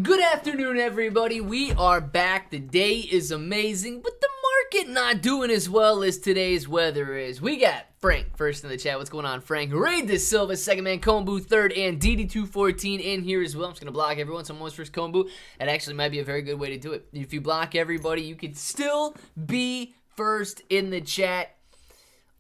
Good afternoon, everybody. We are back. The day is amazing, but the market not doing as well as today's weather is. We got Frank first in the chat. What's going on, Frank? Raid the Silva, second man, Kombu, third, and DD214 in here as well. I'm just going to block everyone. Someone's first Kombu. That actually might be a very good way to do it. If you block everybody, you could still be first in the chat.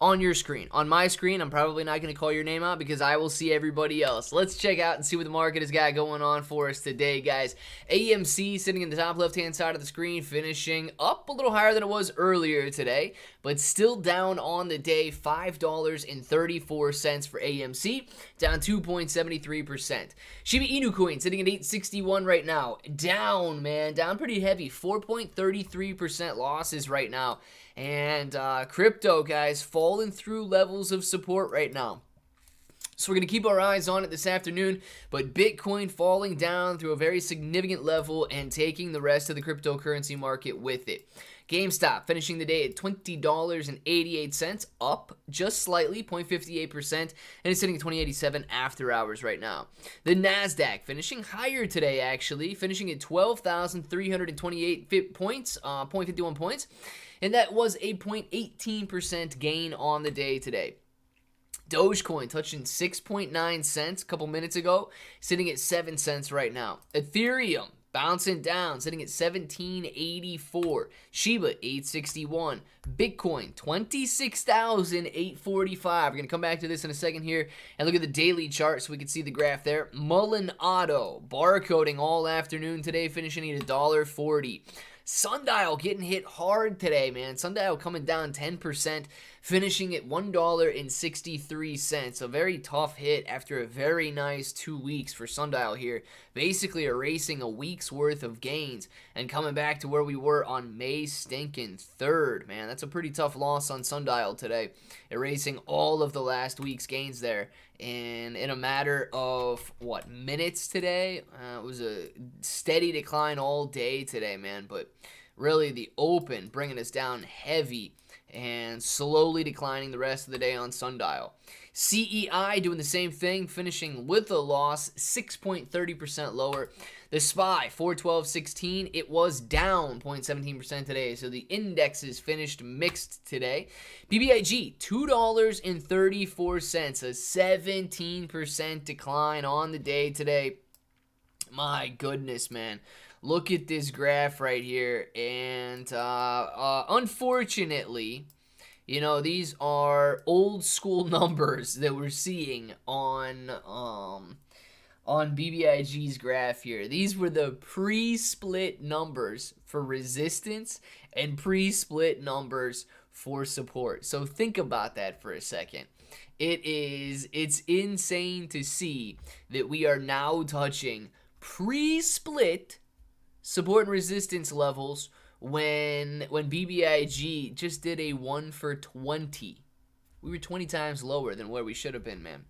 On your screen. On my screen, I'm probably not going to call your name out because I will see everybody else. Let's check out and see what the market has got going on for us today, guys. AMC sitting in the top left-hand side of the screen, finishing up a little higher than it was earlier today, but still down on the day, $5.34 for AMC, down 2.73%. Shiba Inu coin sitting at 861 right now, down, man, down pretty heavy, 4.33% losses right now. And crypto, guys, falling through levels of support right now. So we're going to keep our eyes on it this afternoon, but Bitcoin falling down through a very significant level and taking the rest of the cryptocurrency market with it. GameStop finishing the day at $20.88, up just slightly, 0.58%, and it's sitting at $20.87 after hours right now. The Nasdaq finishing higher today, actually, finishing at 12,328 points, 0.51 points, and that was a 0.18% gain on the day today. Dogecoin touching 6.9 cents a couple minutes ago, sitting at 7 cents right now. Ethereum bouncing down, sitting at 1784. Shiba 861. Bitcoin 26,845. We're going to come back to this in a second here and look at the daily chart so we can see the graph there. Mullen Auto barcoding all afternoon today, finishing at $1.40. Sundial getting hit hard today, man. Sundial coming down 10%, finishing at $1.63. A very tough hit after a very nice 2 weeks for Sundial here. Basically erasing a week's worth of gains and coming back to where we were on May stinking 3rd, man. That's a pretty tough loss on Sundial today. Erasing all of the last week's gains there. And in a matter of, minutes today? It was a steady decline all day today, man. But really the open bringing us down heavy and slowly declining the rest of the day on Sundial. CEI doing the same thing, finishing with a loss, 6.30% lower. The SPY, 412.16, it was down 0.17% today, so the indexes finished mixed today. BBIG, $2.34, a 17% decline on the day today. My goodness, man. Look at this graph right here, and unfortunately, you know, these are old school numbers that we're seeing on BBIG's graph here. These were the pre-split numbers for resistance and pre-split numbers for support. So think about that for a second. It's insane to see that we are now touching pre-split support and resistance levels when BBIG just did a 1 for 20. We were 20 times lower than where we should have been, man.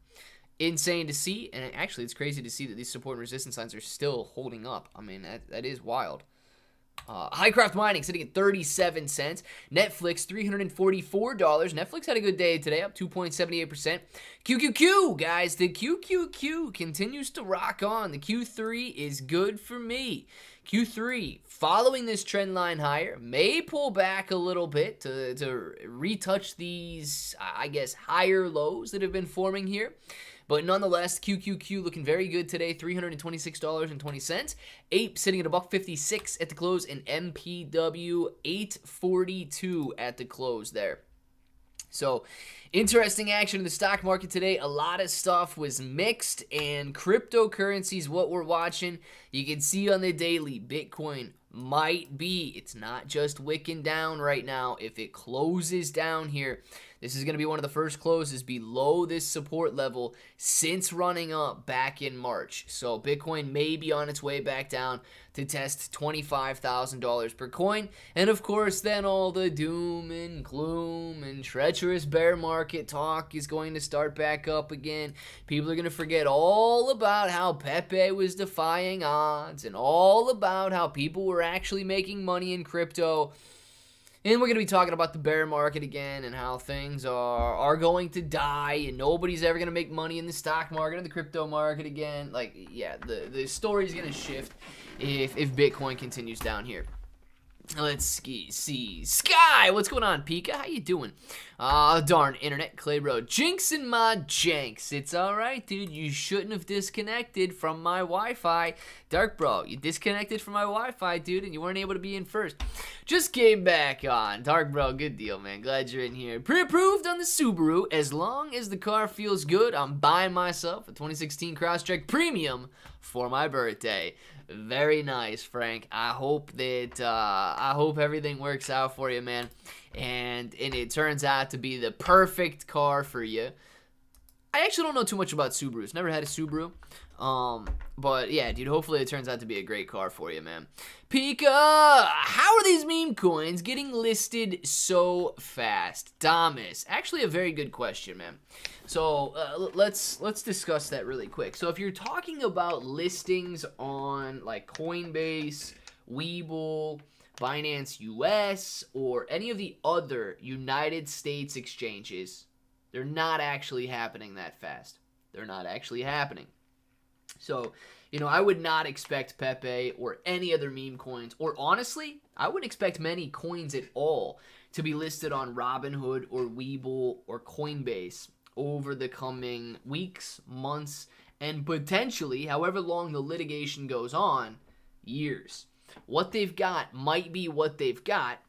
Insane to see, and actually it's crazy to see that these support and resistance lines are still holding up. I mean, that is wild. Highcraft Mining sitting at 37 cents. Netflix, $344. Netflix had a good day today, up 2.78%. QQQ, guys, the QQQ continues to rock on. The Q3 is good for me. Q3, following this trend line higher, may pull back a little bit to retouch these, I guess, higher lows that have been forming here. But nonetheless, QQQ looking very good today, $326.20. Ape sitting at $1.56 at the close, and MPW $8.42 at the close there. So, interesting action in the stock market today. A lot of stuff was mixed, and cryptocurrencies, what we're watching, you can see on the daily, Bitcoin might be, it's not just wicking down right now. If it closes down here, this is going to be one of the first closes below this support level since running up back in March. So Bitcoin may be on its way back down to test $25,000 per coin. And of course, then all the doom and gloom and treacherous bear market talk is going to start back up again. People are going to forget all about how Pepe was defying odds and all about how people were actually making money in crypto. And we're going to be talking about the bear market again and how things are going to die and nobody's ever going to make money in the stock market or the crypto market again. Like, yeah, the story's going to shift if Bitcoin continues down here. Let's see. Sky, what's going on, Pika? How you doing? Darn internet, Clay Road. Jinxing my janks. It's alright, dude. You shouldn't have disconnected from my Wi-Fi. Dark Bro, you disconnected from my Wi-Fi, dude, and you weren't able to be in first. Just came back on. Dark Bro, good deal, man. Glad you're in here. Pre-approved on the Subaru. As long as the car feels good, I'm buying myself a 2016 Crosstrek Premium for my birthday. Very nice, Frank. I hope everything works out for you, man. And it turns out to be the perfect car for you. I actually don't know too much about Subarus. Never had a Subaru. But yeah, dude, hopefully it turns out to be a great car for you, man. Pika, how are these meme coins getting listed so fast? Damas, actually a very good question, man. So let's discuss that really quick. So if you're talking about listings on like Coinbase, Webull, Binance US, or any of the other United States exchanges, they're not actually happening that fast. They're not actually happening. So, I would not expect Pepe or any other meme coins, or honestly, I wouldn't expect many coins at all to be listed on Robinhood or Webull or Coinbase over the coming weeks, months, and potentially, however long the litigation goes on, years. What they've got might be what they've got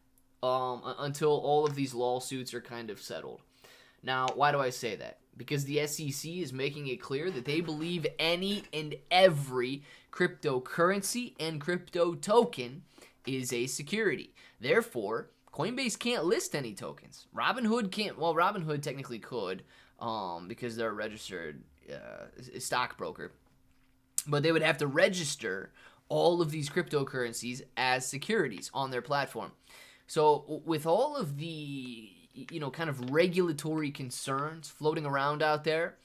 until all of these lawsuits are kind of settled. Now, why do I say that? Because the SEC is making it clear that they believe any and every cryptocurrency and crypto token is a security. Therefore, Coinbase can't list any tokens. Robinhood can't. Well, Robinhood technically could because they're a registered stockbroker. But they would have to register all of these cryptocurrencies as securities on their platform. So with all of the kind of regulatory concerns floating around out there,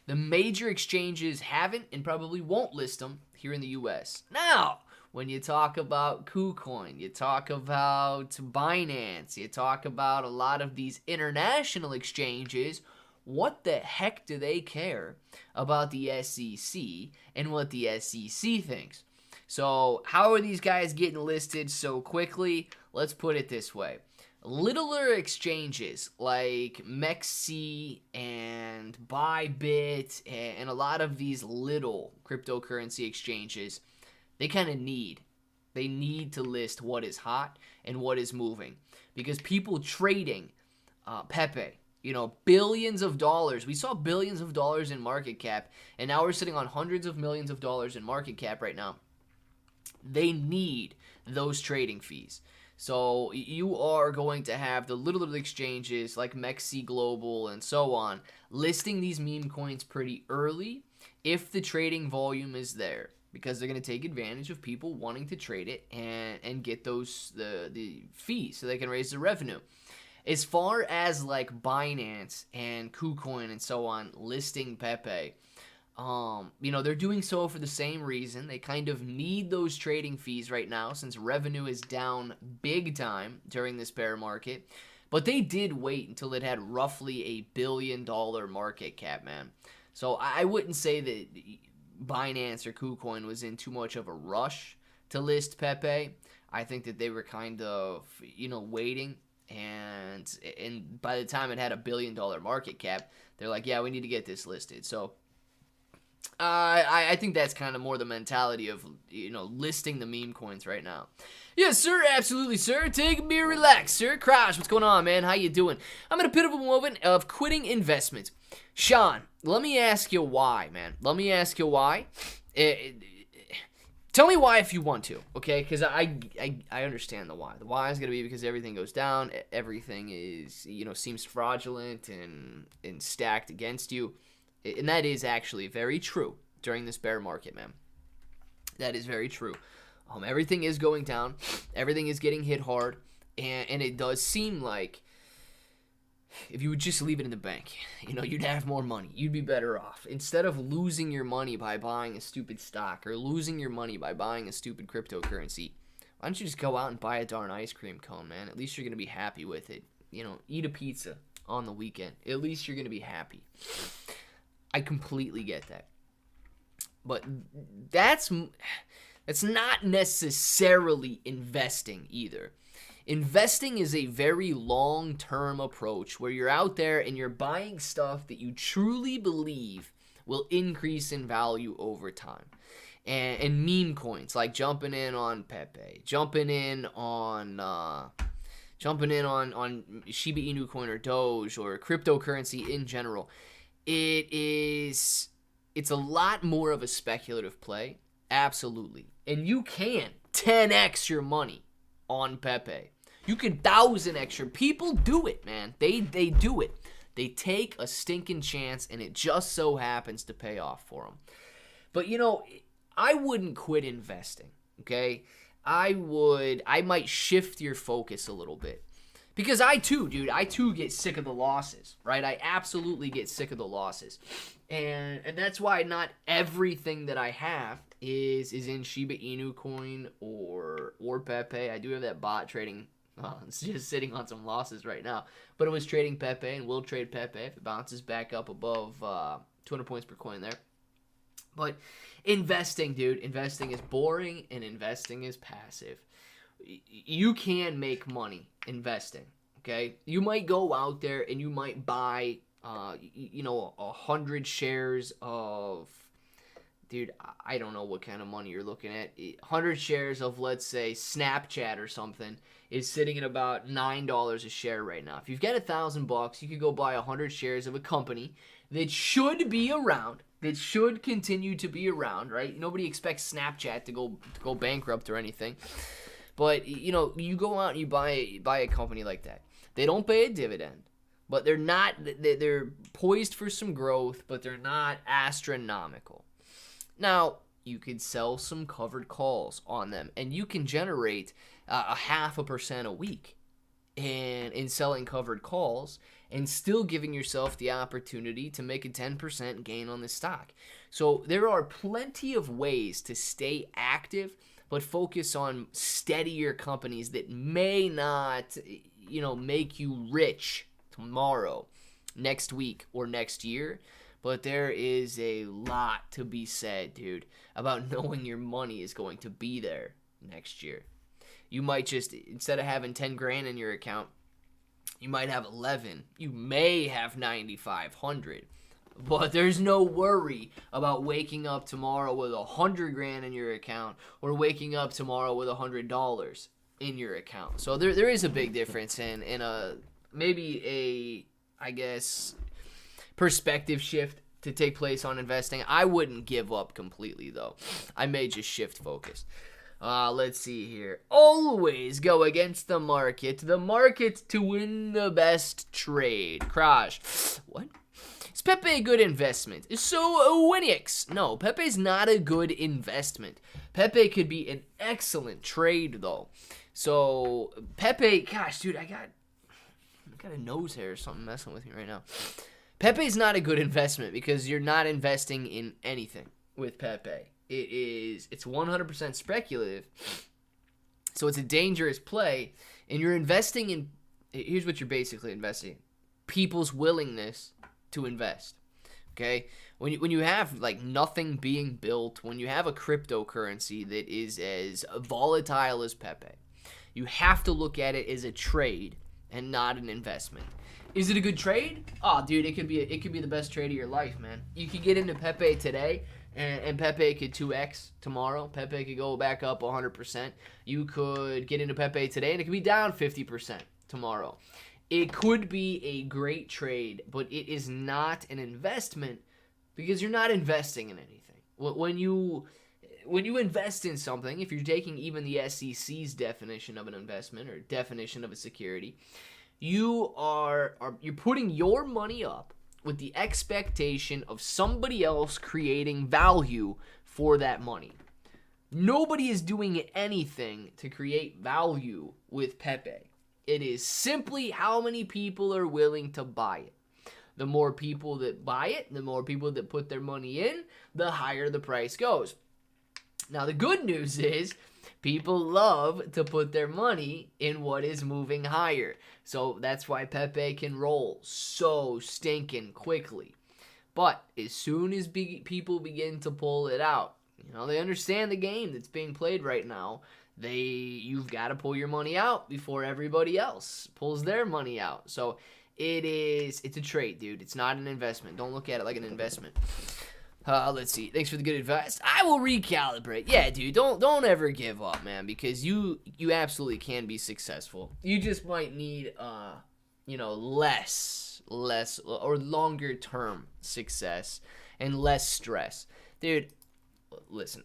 the major exchanges haven't and probably won't list them here in the US. Now, when you talk about KuCoin, you talk about Binance, you talk about a lot of these international exchanges, what the heck do they care about the SEC and what the SEC thinks? So how are these guys getting listed so quickly? Let's put it this way. Littler exchanges like Mexi and Bybit and a lot of these little cryptocurrency exchanges, they kind of need to list what is hot and what is moving. Because people trading Pepe, billions of dollars. We saw billions of dollars in market cap, and now we're sitting on hundreds of millions of dollars in market cap right now. They need those trading fees. So you are going to have the little exchanges like Mexi Global and so on listing these meme coins pretty early if the trading volume is there, because they're going to take advantage of people wanting to trade it and get those the fees so they can raise the revenue. As far as like Binance and KuCoin and so on listing Pepe, they're doing so for the same reason. They kind of need those trading fees right now since revenue is down big time during this bear market. But they did wait until it had roughly $1 billion market cap, man. So I wouldn't say that Binance or KuCoin was in too much of a rush to list Pepe. I think that they were kind of, waiting. And by the time it had $1 billion market cap, they're like, yeah, we need to get this listed. So I think that's kind of more the mentality of, listing the meme coins right now. Yes, sir. Absolutely, sir. Take a beer, relax, sir. Crash, what's going on, man? How you doing? I'm in a pivotal moment of quitting investments. Sean, let me ask you why, man. Let me ask you why. Tell me why if you want to, okay? Because I understand the why. The why is going to be because everything goes down. Everything is, seems fraudulent and stacked against you. And that is actually very true during this bear market, man. That is very true. Everything is going down. Everything is getting hit hard. And it does seem like if you would just leave it in the bank, you'd have more money. You'd be better off. Instead of losing your money by buying a stupid stock or losing your money by buying a stupid cryptocurrency, Why don't you just go out and buy a darn ice cream cone, man? At least you're going to be happy with it. You know, eat a pizza on the weekend. At least you're going to be happy. I completely get that. But that's not necessarily investing either. Investing is a very long-term approach where you're out there and you're buying stuff that you truly believe will increase in value over time. And meme coins, like jumping in on Pepe, jumping in on Shiba Inu coin or Doge or cryptocurrency in general. It's a lot more of a speculative play, absolutely. And you can 10x your money on Pepe. You can 1000x your. People do it, man. They do it. They take a stinking chance, and it just so happens to pay off for them. But, you know, I wouldn't quit investing, okay? I might shift your focus a little bit. Because I too get sick of the losses, right? I absolutely get sick of the losses. And that's why not everything that I have is in Shiba Inu coin or Pepe. I do have that bot trading. It's just sitting on some losses right now. But it was trading Pepe and will trade Pepe if it bounces back up above 200 points per coin there. But investing, dude, investing is boring and investing is passive. You can make money investing, okay? You might go out there and you might buy, 100 shares of, dude, I don't know what kind of money you're looking at. 100 shares of, let's say, Snapchat or something is sitting at about $9 a share right now. If you've got $1,000, you could go buy 100 shares of a company that should be around, that should continue to be around, right? Nobody expects Snapchat to go bankrupt or anything. But, you know, you go out and you buy a company like that. They don't pay a dividend, but they're poised for some growth, but they're not astronomical. Now, you could sell some covered calls on them, and you can generate 0.5% a week in selling covered calls and still giving yourself the opportunity to make a 10% gain on the stock. So there are plenty of ways to stay active, but focus on steadier companies that may not, make you rich tomorrow, next week, or next year. But there is a lot to be said, dude, about knowing your money is going to be there next year. You might just, instead of having 10 grand in your account, you might have 11. You may have 9,500. But there's no worry about waking up tomorrow with 100 grand in your account or waking up tomorrow with $100 in your account. So there is a big difference in maybe perspective shift to take place on investing. I wouldn't give up completely, though. I may just shift focus. Let's see here. Always go against the market. The market to win the best trade. Crash. What? Is Pepe a good investment? So, Winix. No, Pepe's not a good investment. Pepe could be an excellent trade, though. So, Pepe, gosh, dude, I got a nose hair or something messing with me right now. Pepe's not a good investment because you're not investing in anything with Pepe. It's 100% speculative. So it's a dangerous play, and you're investing in, here's what you're basically investing in: people's willingness to invest. Okay? When you have like nothing being built, when you have a cryptocurrency that is as volatile as Pepe, you have to look at it as a trade and not an investment. Is it a good trade? Oh, dude, it could be the best trade of your life, man. You could get into Pepe today, and Pepe could 2x tomorrow. Pepe could go back up 100%. You could get into Pepe today, and it could be down 50% tomorrow. It could be a great trade, but it is not an investment because you're not investing in anything. When you invest in something, if you're taking even the SEC's definition of an investment or definition of a security, you're putting your money up with the expectation of somebody else creating value for that money. Nobody is doing anything to create value with Pepe. It is simply how many people are willing to buy it. The more people that buy it, the more people that put their money in, the higher the price goes. Now, the good news is people love to put their money in what is moving higher. So that's why Pepe can roll so stinking quickly. But as soon as people begin to pull it out, they understand the game that's being played right now. You've got to pull your money out before everybody else pulls their money out. So it's a trade, dude. It's not an investment. Don't look at it like an investment. Let's see. Thanks for the good advice. I will recalibrate. Yeah, dude. Don't ever give up, man, because you absolutely can be successful. You just might need less or longer term success and less stress. Dude, listen.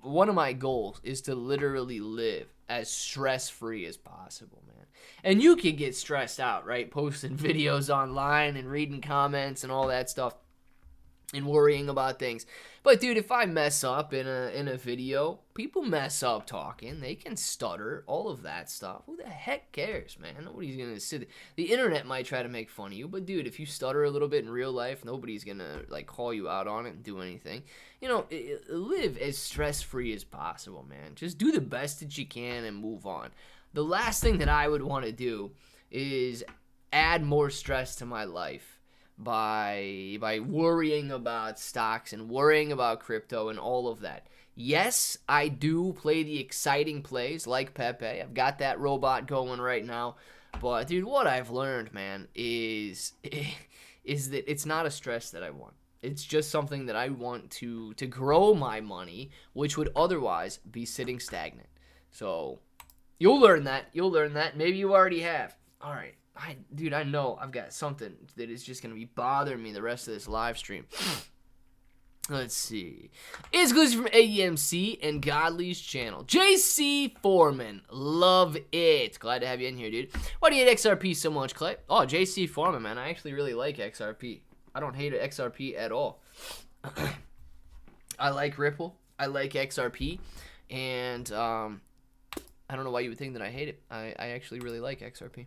One of my goals is to literally live as stress-free as possible, man. And you can get stressed out, right? Posting videos online and reading comments and all that stuff. And worrying about things. But dude, if I mess up in a video, people mess up talking. They can stutter, all of that stuff. Who the heck cares, man? Nobody's gonna sit. The internet might try to make fun of you, but dude, if you stutter a little bit in real life, nobody's gonna call you out on it and do anything. Live as stress-free as possible, man. Just do the best that you can and move on. The last thing that I would want to do is add more stress to my life by worrying about stocks and worrying about crypto and all of that. Yes, I do play the exciting plays like Pepe. I've got that robot going right now. But dude, what I've learned, man, is that it's not a stress that I want. It's just something that I want to grow my money, which would otherwise be sitting stagnant. So you'll learn that. Maybe you already have. All right. I know I've got something that is just going to be bothering me the rest of this live stream. Let's see. Exclusive from AMC and Godly's channel. JC Foreman. Love it. Glad to have you in here, dude. Why do you hate XRP so much, Clay? Oh, JC Foreman, man. I actually really like XRP. I don't hate XRP at all. I like Ripple. I like XRP. And I don't know why you would think that I hate it. I actually really like XRP.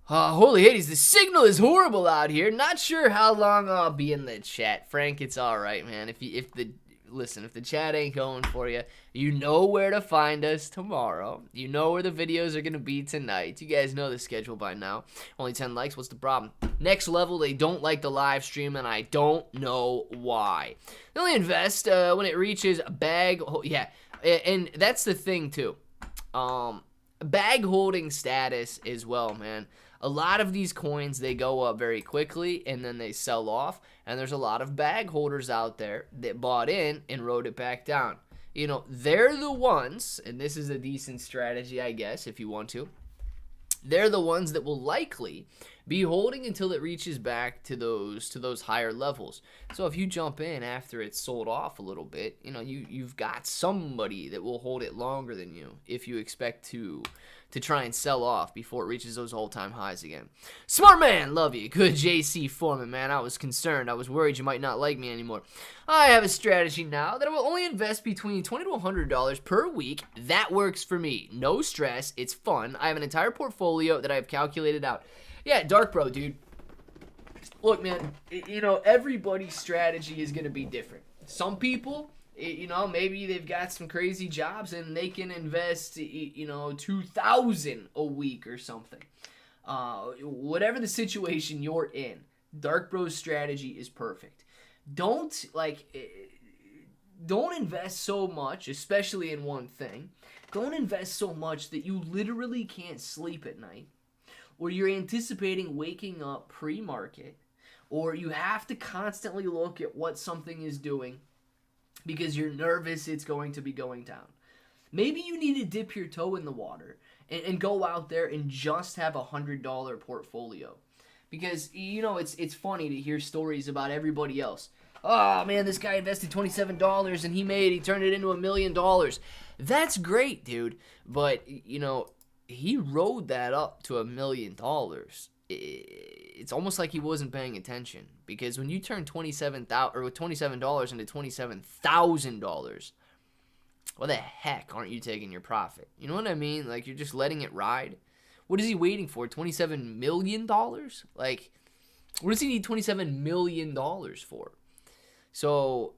Holy Hades, the signal is horrible out here. Not sure how long I'll be in the chat. Frank, it's alright, man. If the chat ain't going for you, you know where to find us tomorrow. You know where the videos are going to be tonight. You guys know the schedule by now. Only 10 likes, what's the problem? Next level, they don't like the live stream, and I don't know why. They only invest when it reaches a bag. Yeah, and that's the thing, too. Bag holding status as well, man. A lot of these coins, they go up very quickly and then they sell off. And there's a lot of bag holders out there that bought in and rode it back down. They're the ones, and this is a decent strategy, I guess, if you want to. They're the ones that will likely be holding until it reaches back to those higher levels. So if you jump in after it's sold off a little bit, you've got somebody that will hold it longer than you if you expect to try and sell off before it reaches those all-time highs again. Smart man, love you. Good JC Foreman, man. I was concerned. I was worried you might not like me anymore. I have a strategy now that I will only invest between $20 to $100 per week. That works for me. No stress. It's fun. I have an entire portfolio that I have calculated out. Yeah, Dark Bro, dude. Look, man, everybody's strategy is going to be different. Some people, maybe they've got some crazy jobs and they can invest, $2,000 a week or something. Whatever the situation you're in, Dark Bro's strategy is perfect. Don't invest so much, especially in one thing. Don't invest so much that you literally can't sleep at night, or you're anticipating waking up pre-market, or you have to constantly look at what something is doing because you're nervous it's going to be going down. Maybe you need to dip your toe in the water and go out there and just have a $100 portfolio. Because, it's funny to hear stories about everybody else. Oh, man, this guy invested $27 and he turned it into $1 million. That's great, dude. But, he rode that up to $1 million. It's almost like he wasn't paying attention, because when you turn $27 into $27,000, what the heck aren't you taking your profit? You know what I mean? Like, you're just letting it ride. What is he waiting for? $27 million? Like, what does he need $27 million for? So,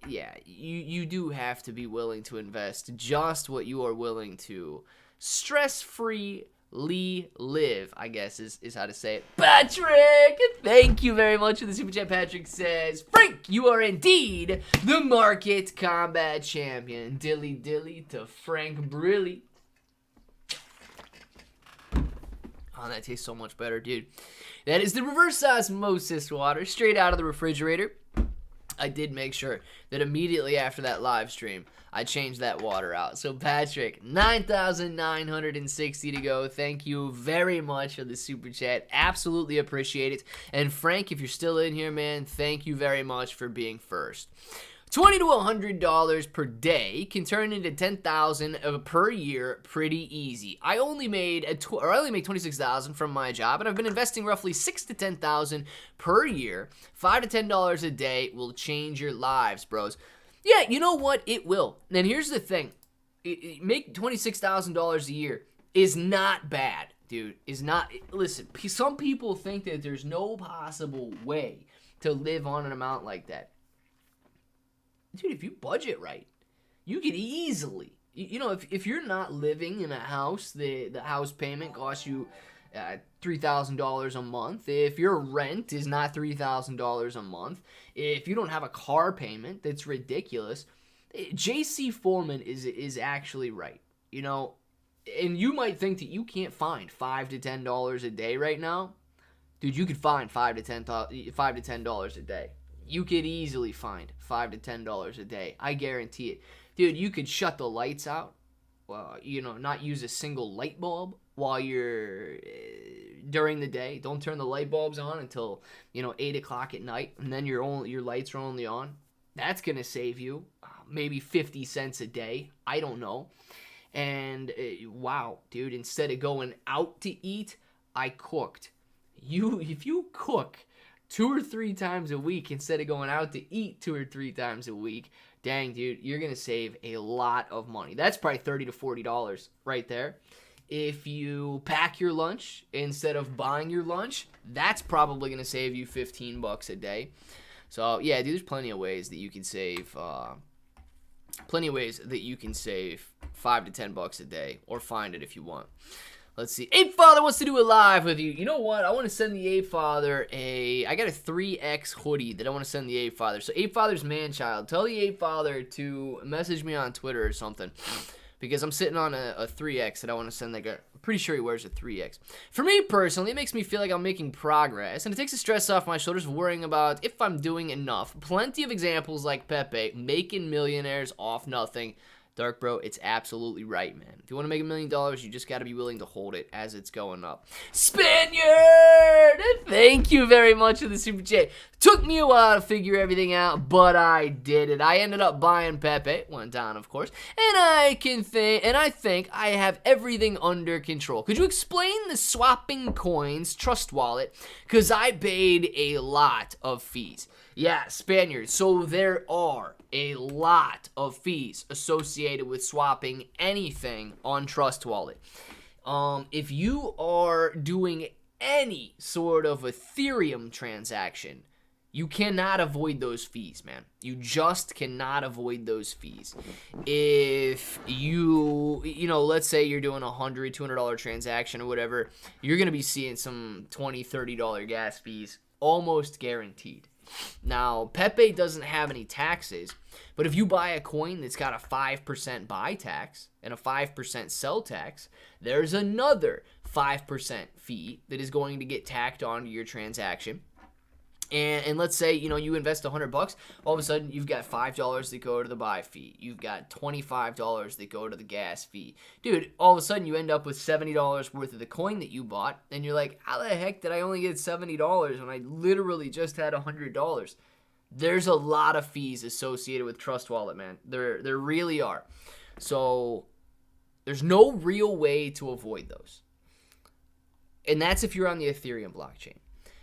yeah, you do have to be willing to invest just what you are willing to stress-free live, I guess is how to say it. Patrick, thank you very much for the super chat. Patrick says, Frank, you are indeed the market combat champion. Dilly dilly to Frank Brilly. Oh, that tastes so much better, dude. That is the reverse osmosis water straight out of the refrigerator. I did make sure that immediately after that live stream, I changed that water out. So, Patrick, 9,960 to go. Thank you very much for the super chat. Absolutely appreciate it. And, Frank, if you're still in here, man, thank you very much for being first. $20 to $100 per day can turn into $10,000 per year pretty easy. I only make $26,000 from my job, and I've been investing roughly $6,000 to $10,000 per year. $5 to $10 a day will change your lives, bros. Yeah, you know what? It will. And here's the thing: make $26,000 a year is not bad, dude. Is not. Listen, some people think that there's no possible way to live on an amount like that. Dude, if you budget right, you could easily, if you're not living in a house, the house payment costs you $3,000 a month. If your rent is not $3,000 a month, if you don't have a car payment that's ridiculous, J.C. Foreman is actually right, and you might think that you can't find $5 to $10 a day right now. Dude, you could find $5 to $10 a day. You could easily find $5 to $10 a day. I guarantee it. Dude, you could shut the lights out. Well, not use a single light bulb while you're during the day. Don't turn the light bulbs on until, 8 o'clock at night, and then your lights are only on. That's going to save you maybe 50 cents a day. I don't know. And wow, dude, instead of going out to eat, I cooked. If you cook 2 or 3 times a week instead of going out to eat 2 or 3 times a week, dang, dude, you're going to save a lot of money. That's probably $30 to $40 right there. If you pack your lunch instead of buying your lunch, that's probably going to save you $15 a day. So, yeah, dude, there's plenty of ways that you can save $5 to $10 a day, or find it if you want. Let's see. Ape Father wants to do a live with you. You know what? I want to send the Ape Father I got a 3X hoodie that I want to send the Ape Father. So Ape Father's man-child, tell the Ape Father to message me on Twitter or something, because I'm sitting on a 3X that I want to send I'm pretty sure he wears a 3X. For me personally, it makes me feel like I'm making progress, and it takes the stress off my shoulders of worrying about if I'm doing enough. Plenty of examples like Pepe, making millionaires off nothing. Dark Bro, it's absolutely right, man. If you want to make $1 million, you just got to be willing to hold it as it's going up. Spaniard! Thank you very much for the super chat. Took me a while to figure everything out, but I did it. I ended up buying Pepe, went down, of course, and I think I have everything under control. Could you explain the swapping coins trust wallet? Because I paid a lot of fees. Yeah, Spaniard. So there are a lot of fees associated with swapping anything on Trust Wallet. If you are doing any sort of Ethereum transaction, you cannot avoid those fees, man. You just cannot avoid those fees. If let's say you're doing $100, $200 transaction or whatever, you're going to be seeing some $20, $30 gas fees, almost guaranteed. Now, Pepe doesn't have any taxes, but if you buy a coin that's got a 5% buy tax and a 5% sell tax, there's another 5% fee that is going to get tacked onto your transaction. And let's say, you invest $100, all of a sudden you've got $5 that go to the buy fee. You've got $25 that go to the gas fee. Dude, all of a sudden you end up with $70 worth of the coin that you bought, and you're like, how the heck did I only get $70 when I literally just had $100? There's a lot of fees associated with Trust Wallet, man. There really are. So there's no real way to avoid those. And that's if you're on the Ethereum blockchain.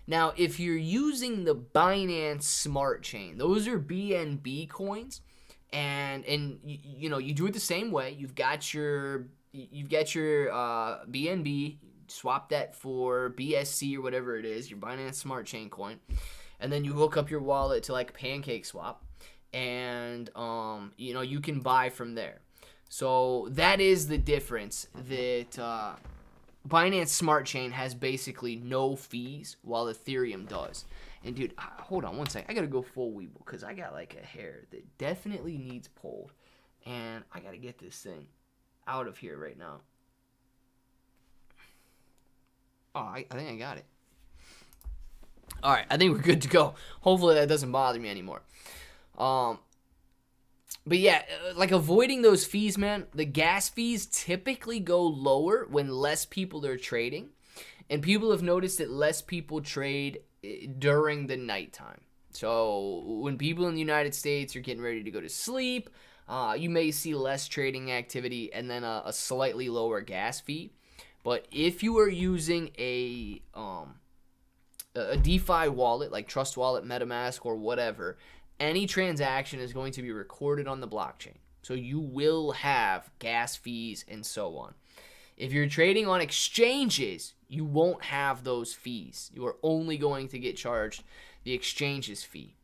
Now, if you're using the Binance Smart Chain, those are BNB coins, and you do it the same way. You've got your BNB, swap that for BSC or whatever it is, your Binance Smart Chain coin, and then you hook up your wallet to like PancakeSwap, and you can buy from there. So that is the difference, that Binance Smart Chain has basically no fees while Ethereum does. And dude, hold on one sec. I gotta go full weeble because I got like a hair that definitely needs pulled, and I gotta get this thing out of here right now. Oh, I think I got it. All right, I think we're good to go. Hopefully that doesn't bother me anymore. But yeah, like avoiding those fees, man. The gas fees typically go lower when less people are trading. And people have noticed that less people trade during the nighttime. So when people in the United States are getting ready to go to sleep, you may see less trading activity and then a slightly lower gas fee. But if you are using a DeFi wallet like Trust Wallet, MetaMask, or whatever, any transaction is going to be recorded on the blockchain. So you will have gas fees and so on. If you're trading on exchanges, you won't have those fees. You are only going to get charged the exchange's fee.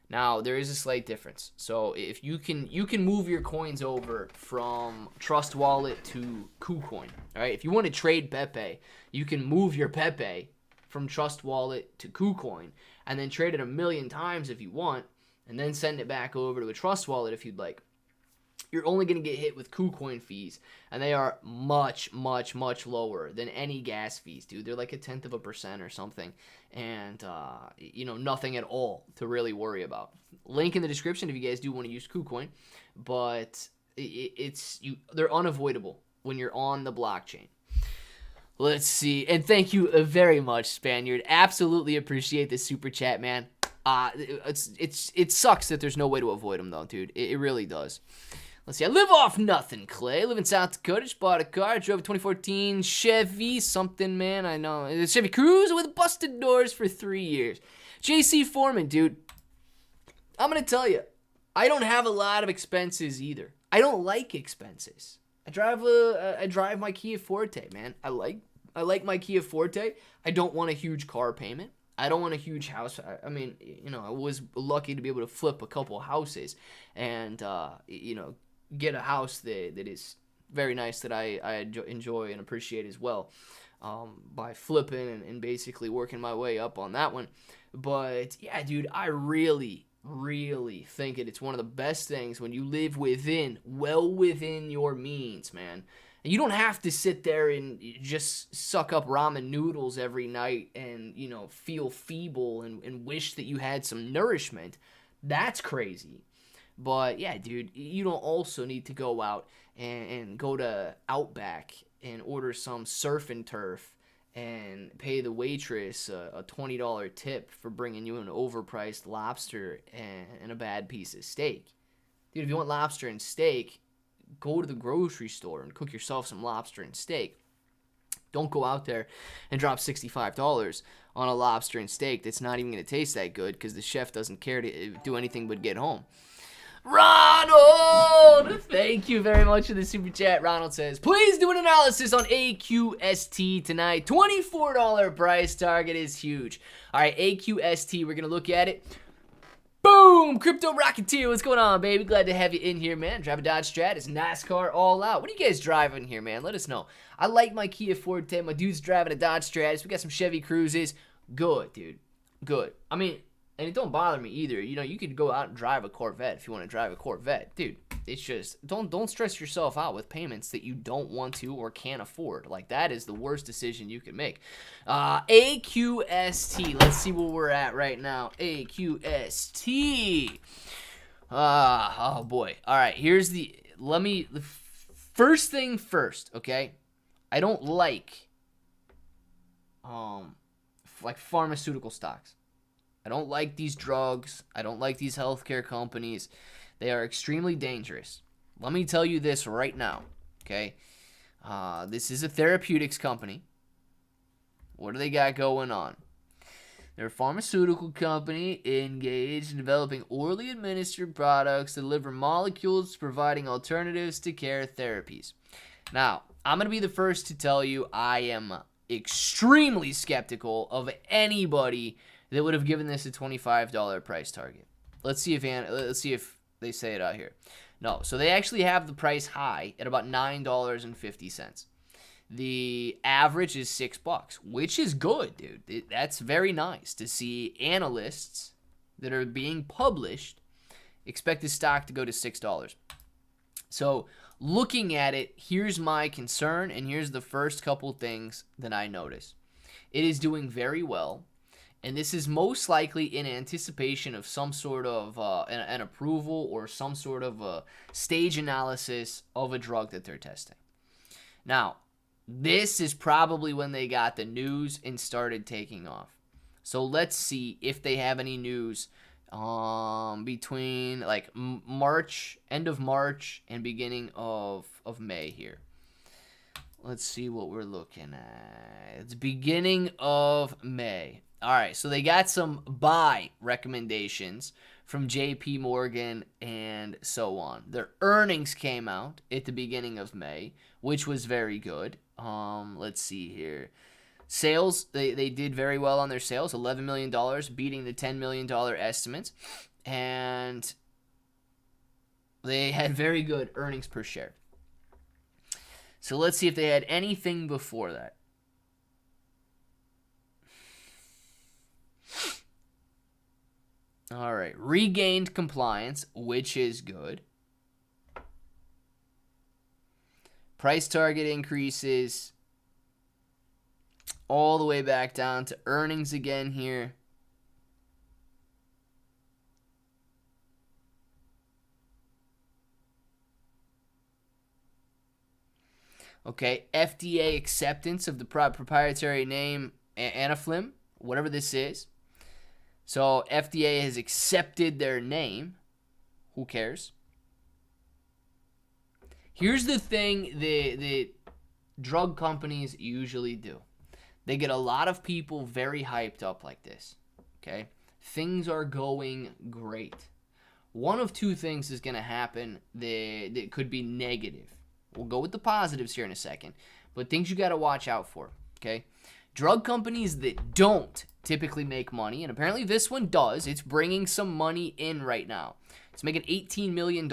Now, there is a slight difference. So if you can move your coins over from Trust Wallet to KuCoin. All right? If you want to trade Pepe, you can move your Pepe from Trust Wallet to KuCoin and then trade it 1,000,000 times if you want, and then send it back over to a Trust Wallet if you'd like. You're only going to get hit with KuCoin fees, and they are much, much, much lower than any gas fees, dude. They're like 1/10% or something, and nothing at all to really worry about. Link in the description if you guys do want to use KuCoin, but they're unavoidable when you're on the blockchain. Let's see, and thank you very much, Spaniard. Absolutely appreciate the super chat, man. It sucks that there's no way to avoid them, though, dude. It really does. Let's see. I live off nothing, Clay. I live in South Dakota. Just bought a car. Drove a 2014 Chevy something, man. I know. It's a Chevy Cruze with busted doors for 3 years. JC Foreman, dude. I'm going to tell you, I don't have a lot of expenses either. I don't like expenses. I drive my Kia Forte, man. I like my Kia Forte. I don't want a huge car payment. I don't want a huge house. I mean, I was lucky to be able to flip a couple of houses and, get a house that is very nice that I enjoy and appreciate as well, by flipping and basically working my way up on that one. But, yeah, dude, I really, really think it's one of the best things when you live well within your means, man. You don't have to sit there and just suck up ramen noodles every night and, feel feeble and wish that you had some nourishment. That's crazy. But, yeah, dude, you don't also need to go out and go to Outback and order some surf and turf and pay the waitress a $20 tip for bringing you an overpriced lobster and a bad piece of steak. Dude, if you want lobster and steak, go to the grocery store and cook yourself some lobster and steak. Don't go out there and drop $65 on a lobster and steak that's not even going to taste that good because the chef doesn't care to do anything but get home. Ronald! Thank you very much for the super chat. Ronald says, please do an analysis on AQST tonight. $24 price target is huge. All right, AQST, we're going to look at it. Boom! Crypto Rocketeer, what's going on, baby? Glad to have you in here, man. Drive a Dodge Strat. It's NASCAR all out. What are you guys driving here, man? Let us know. I like my Kia Forte. My dude's driving a Dodge Stratus. We got some Chevy Cruzes. Good, dude. Good. I mean, and it don't bother me either. You could go out and drive a Corvette if you want to drive a Corvette. Dude, it's just, don't stress yourself out with payments that you don't want to or can't afford. Like, that is the worst decision you can make. AQST. Let's see where we're at right now. AQST. Oh, boy. All right, first thing first, okay? I don't like pharmaceutical stocks. I don't like these drugs. I don't like these healthcare companies. They are extremely dangerous. Let me tell you this right now, okay? This is a therapeutics company. What do they got going on? They're a pharmaceutical company engaged in developing orally administered products that deliver molecules providing alternatives to care therapies. Now, I'm going to be the first to tell you I am extremely skeptical of anybody that would have given this a $25 price target. Let's see if they say it out here. No, so they actually have the price high at about $9.50. The average is $6, which is good, dude. That's very nice to see analysts that are being published expect the stock to go to $6. So looking at it, here's my concern, and here's the first couple things that I notice. It is doing very well, and this is most likely in anticipation of some sort of an approval or some sort of a stage analysis of a drug that they're testing. Now, this is probably when they got the news and started taking off. So let's see if they have any news between like end of March and beginning of May here. Let's see what we're looking at. It's beginning of May. All right, so they got some buy recommendations from JP Morgan and so on. Their earnings came out at the beginning of May, which was very good. Let's see here. Sales, they did very well on their sales, $11 million, beating the $10 million estimates. And they had very good earnings per share. So let's see if they had anything before that. All right, regained compliance, which is good. Price target increases all the way back down to earnings again here. Okay, FDA acceptance of the proprietary name Anaflim, whatever this is. So FDA has accepted their name. Who cares? Here's the thing that drug companies usually do. They get a lot of people very hyped up like this. Okay? Things are going great. One of two things is going to happen that could be negative. We'll go with the positives here in a second. But things you got to watch out for. Okay? Drug companies that don't typically make money, and apparently this one does. It's bringing some money in right now. It's making $18 million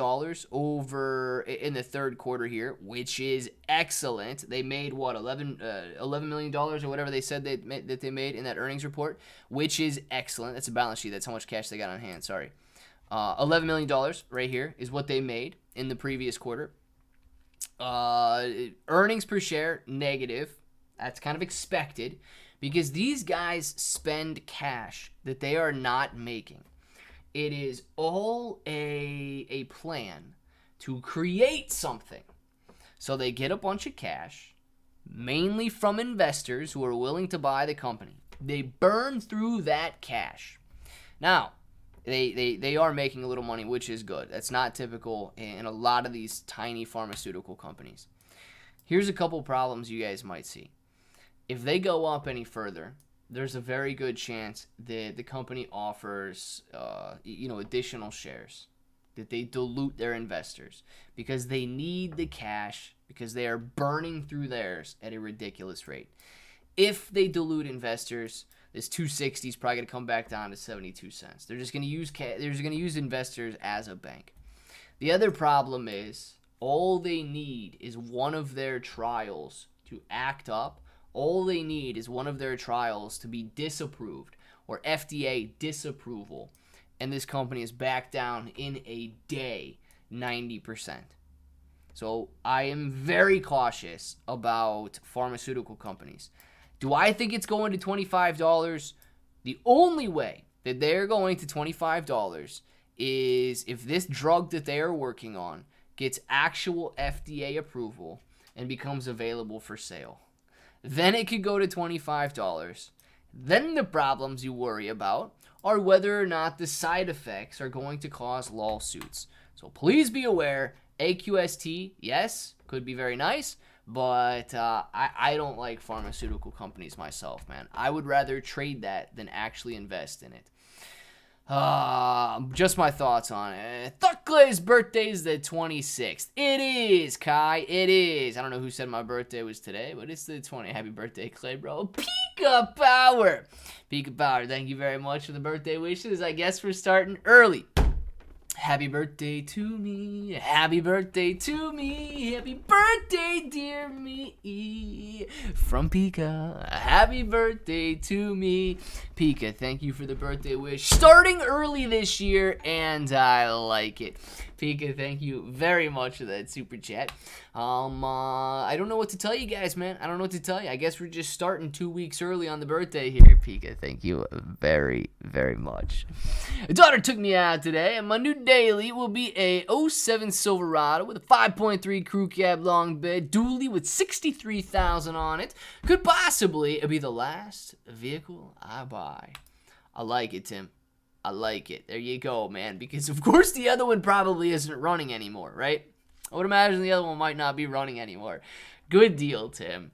over in the third quarter here, which is excellent. They made, what, $11 million or whatever they said that they made in that earnings report, which is excellent. That's a balance sheet. That's how much cash they got on hand. Sorry. $11 million right here is what they made in the previous quarter. Earnings per share, negative. That's kind of expected because these guys spend cash that they are not making. It is all a plan to create something. So they get a bunch of cash, mainly from investors who are willing to buy the company. They burn through that cash. Now, they are making a little money, which is good. That's not typical in a lot of these tiny pharmaceutical companies. Here's a couple problems you guys might see. If they go up any further, there's a very good chance that the company offers, additional shares, that they dilute their investors because they need the cash because they are burning through theirs at a ridiculous rate. If they dilute investors, this 260 is probably going to come back down to 72 cents. They're just going to use investors as a bank. The other problem is all they need is one of their trials to act up. All they need is one of their trials to be disapproved or FDA disapproval, and this company is back down in a day 90%. So I am very cautious about pharmaceutical companies. Do I think it's going to $25? The only way that they're going to $25 is if this drug that they are working on gets actual FDA approval and becomes available for sale. Then it could go to $25. Then the problems you worry about are whether or not the side effects are going to cause lawsuits. So please be aware, AQST, yes, could be very nice, but I don't like pharmaceutical companies myself, man. I would rather trade that than actually invest in it. Just my thoughts on it. Thucklay's birthday is the 26th. It is, Kai. It is. I don't know who said my birthday was today, but it's the 20th. Happy birthday, Clay, bro. Pika Power. Pika Power, thank you very much for the birthday wishes. I guess we're starting early. Happy birthday to me, happy birthday to me, happy birthday dear me, from Pika, happy birthday to me. Pika, thank you for the birthday wish, starting early this year, and I like it. Pika, thank you very much for that super chat. I don't know what to tell you guys, man. I don't know what to tell you. I guess we're just starting 2 weeks early on the birthday here. Pika, thank you very, very much. A daughter took me out today, and my new daily will be a '07 Silverado with a 5.3 crew cab long bed, dually with 63,000 on it. Could possibly be the last vehicle I buy. I like it, Tim. I like it. There you go, man. Because, of course, the other one probably isn't running anymore, right? I would imagine the other one might not be running anymore. Good deal, Tim.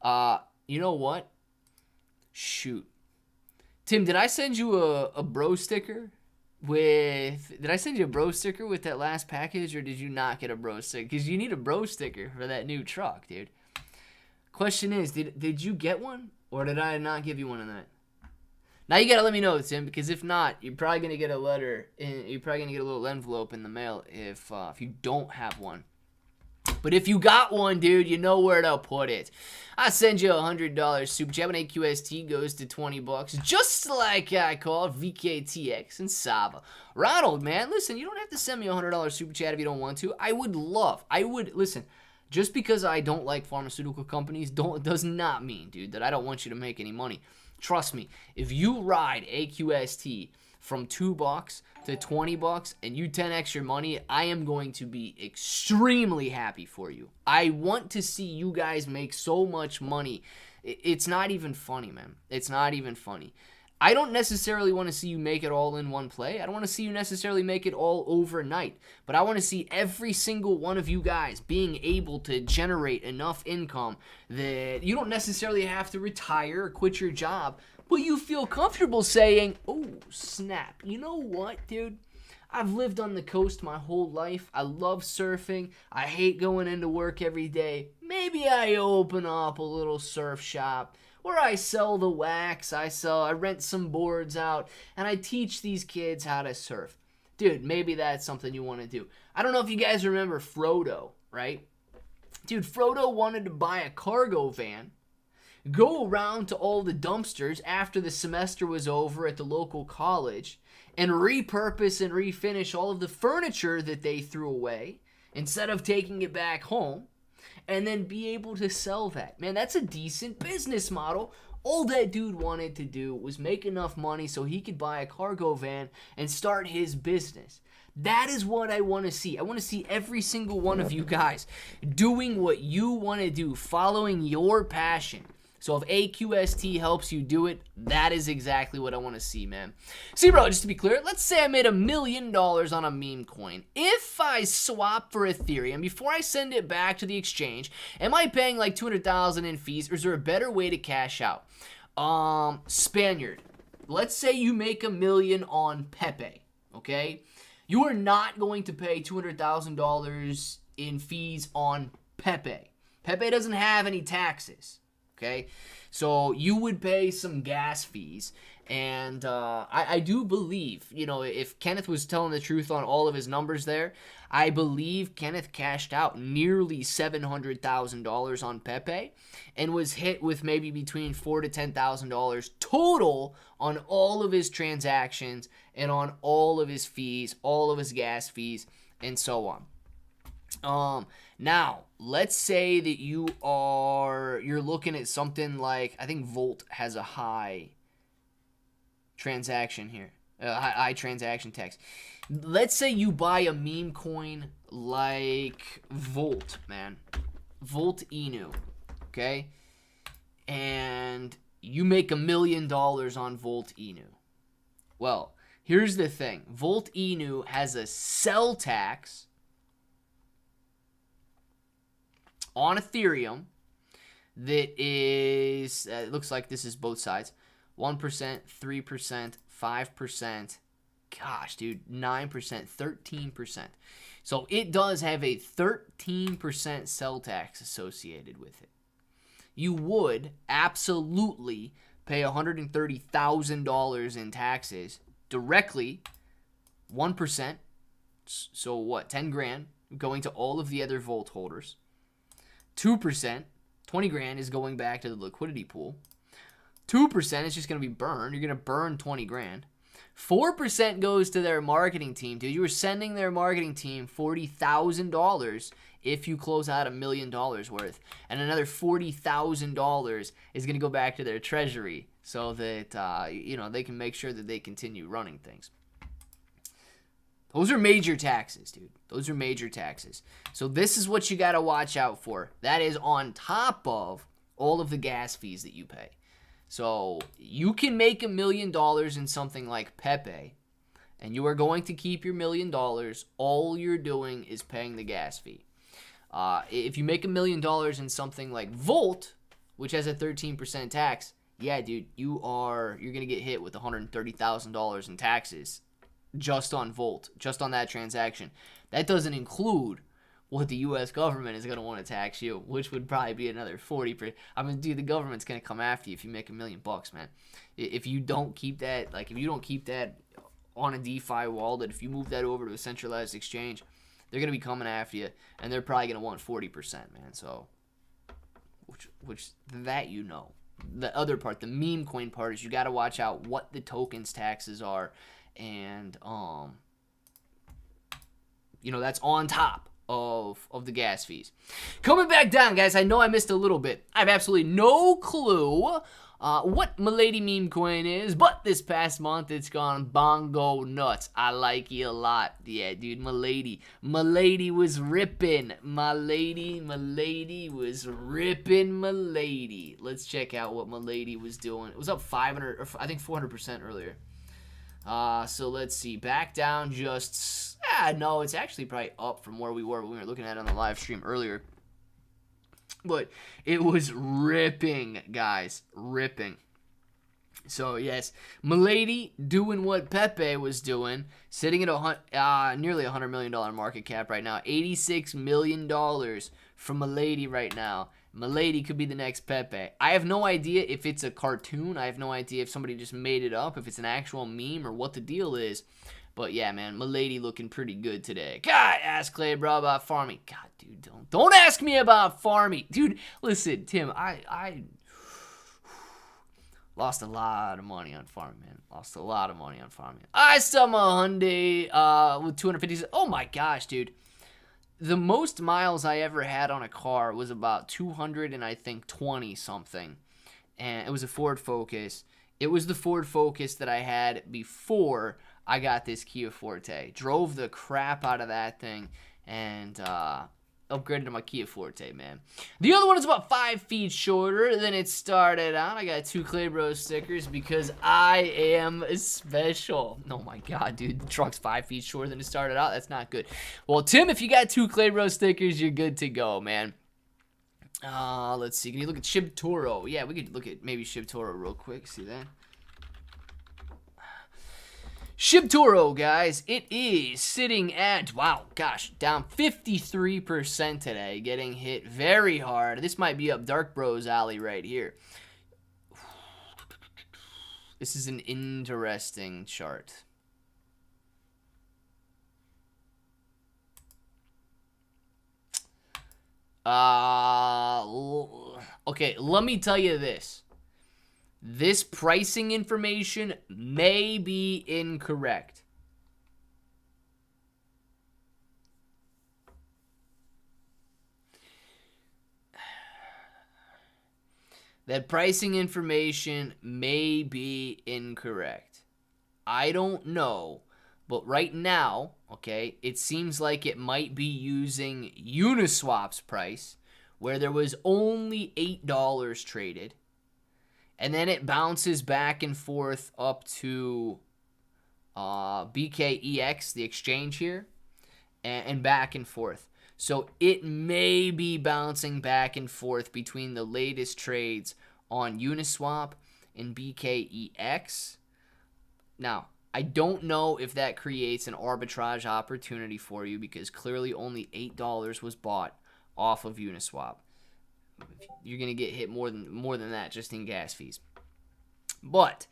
You know what? Shoot. Tim, did I send you a bro sticker did I send you a bro sticker with that last package, or did you not get a bro sticker? Because you need a bro sticker for that new truck, dude. Question is, did you get one, or did I not give you one on that? Now you gotta let me know, Tim, because if not, you're probably gonna get a letter. You're probably gonna get a little envelope in the mail if you don't have one. But if you got one, dude, you know where to put it. I send you $100 super chat when AQST goes to $20, just like I call VKTX and Sava. Ronald, man, listen, you don't have to send me a $100 super chat if you don't want to. Listen. Just because I don't like pharmaceutical companies does not mean, dude, that I don't want you to make any money. Trust me, if you ride AQST from $2 to $20 and you 10x your money, I am going to be extremely happy for you. I want to see you guys make so much money. It's not even funny, man. It's not even funny. I don't necessarily want to see you make it all in one play. I don't want to see you necessarily make it all overnight. But I want to see every single one of you guys being able to generate enough income that you don't necessarily have to retire or quit your job, but you feel comfortable saying, oh, snap. You know what, dude? I've lived on the coast my whole life. I love surfing. I hate going into work every day. Maybe I open up a little surf shop where I sell the wax, I rent some boards out, and I teach these kids how to surf. Dude, maybe that's something you want to do. I don't know if you guys remember Frodo, right? Dude, Frodo wanted to buy a cargo van, go around to all the dumpsters after the semester was over at the local college, and repurpose and refinish all of the furniture that they threw away instead of taking it back home, and then be able to sell that. Man, that's a decent business model. All that dude wanted to do was make enough money so he could buy a cargo van and start his business. That is what I want to see. I want to see every single one of you guys doing what you want to do, following your passion. So if AQST helps you do it, that is exactly what I want to see, man. See, bro, just to be clear, let's say I made $1 million on a meme coin. If I swap for Ethereum before I send it back to the exchange, am I paying like $200,000 in fees, or is there a better way to cash out? Spaniard, let's say you make $1 million on Pepe, okay? You are not going to pay $200,000 in fees on Pepe. Pepe doesn't have any taxes. Okay, so you would pay some gas fees, and I do believe, you know, if Kenneth was telling the truth on all of his numbers there, I believe Kenneth cashed out nearly $700,000 on Pepe and was hit with maybe between $4,000 to $10,000 total on all of his transactions and on all of his fees, all of his gas fees, and so on. Now, let's say that you're looking at something like, I think Volt has a high transaction here, high transaction tax. Let's say you buy a meme coin like Volt, man. Volt Inu, okay? And you make $1 million on Volt Inu. Well, here's the thing. Volt Inu has a sell tax on Ethereum that is, it looks like this is both sides, 1%, 3%, 5%, gosh, dude, 9%, 13%. So it does have a 13% sell tax associated with it. You would absolutely pay $130,000 in taxes directly, 1%, So what? 10 grand going to all of the other Volt holders. 2%, 20 grand is going back to the liquidity pool. 2% is just going to be burned. You're going to burn 20 grand. 4% goes to their marketing team, dude. You were sending their marketing team $40,000 if you close out $1 million worth. And another $40,000 is going to go back to their treasury so that, they can make sure that they continue running things. Those are major taxes, dude. Those are major taxes. So this is what you got to watch out for. That is on top of all of the gas fees that you pay. So you can make $1 million in something like Pepe, and you are going to keep your $1 million. All you're doing is paying the gas fee. If you make $1 million in something like Volt, which has a 13% tax, yeah, dude, you're gonna get hit with $130,000 in taxes just on Volt, just on that transaction. That doesn't include what the U.S. government is going to want to tax you, which would probably be another 40%. I mean, dude, the government's going to come after you if you make $1 million, man. If you don't keep that, on a DeFi wallet, if you move that over to a centralized exchange, they're going to be coming after you, and they're probably going to want 40%, man. So, which that you know. The other part, the meme coin part, is you got to watch out what the tokens taxes are, and that's on top of the gas fees. Coming back down, guys, I know I missed a little bit. I have absolutely no clue what Milady meme coin is, but this past month it's gone bongo nuts. I like it a lot. Yeah, dude, Milady was ripping. Milady was ripping Milady. Let's check out what Milady was doing. It was up 500, or I think 400% earlier. So let's see. Back down just... no, it's actually probably up from where we were when we were looking at it on the live stream earlier. But it was ripping, guys. Ripping. So, yes. Milady doing what Pepe was doing. Sitting at nearly $100 million market cap right now. $86 million from Milady right now. Milady could be the next Pepe. I have no idea if it's a cartoon. I have no idea if somebody just made it up, if it's an actual meme, or what the deal is. But yeah, man, Milady looking pretty good today. God, ask Clay, bro, about farming. God, dude, don't ask me about farming. Dude, listen, Tim, I lost a lot of money on farming, man. Lost a lot of money on farming. I still my Hyundai with 250. Oh my gosh, dude. The most miles I ever had on a car was about 220 something, and it was a Ford Focus. It was the Ford Focus that I had before I got this Kia Forte. Drove the crap out of that thing, and upgraded to my Kia Forte, man. The other one is about 5 feet shorter than it started out. I got 2 Clay Bros stickers because I am special. Oh my god, dude. The truck's 5 feet shorter than it started out. That's not good. Well, Tim, if you got 2 Clay Bros stickers, you're good to go, man. Let's see. Can you look at Shibtoro? Yeah, we could look at maybe Shibtoro real quick. See that? Shibtoro, guys, it is sitting at, wow, gosh, down 53% today, getting hit very hard. This might be up Dark Bros alley right here. This is an interesting chart. Okay, let me tell you this. This pricing information may be incorrect. That pricing information may be incorrect. I don't know, but right now, okay, it seems like it might be using Uniswap's price, where there was only $8 traded. And then it bounces back and forth up to BKEX, the exchange here, and back and forth. So it may be bouncing back and forth between the latest trades on Uniswap and BKEX. Now, I don't know if that creates an arbitrage opportunity for you because clearly only $8 was bought off of Uniswap. You're going to get hit more than that just in gas fees. But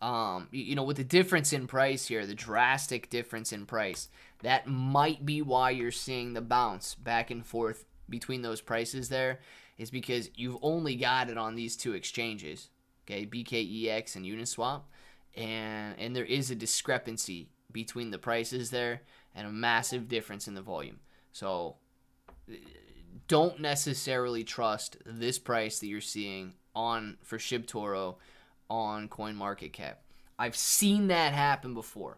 with the difference in price here, the drastic difference in price, that might be why you're seeing the bounce back and forth between those prices there, is because you've only got it on these two exchanges, okay, BKEX and Uniswap, and there is a discrepancy between the prices there and a massive difference in the volume. So don't necessarily trust this price that you're seeing for Shibtoro on CoinMarketCap. I've seen that happen before.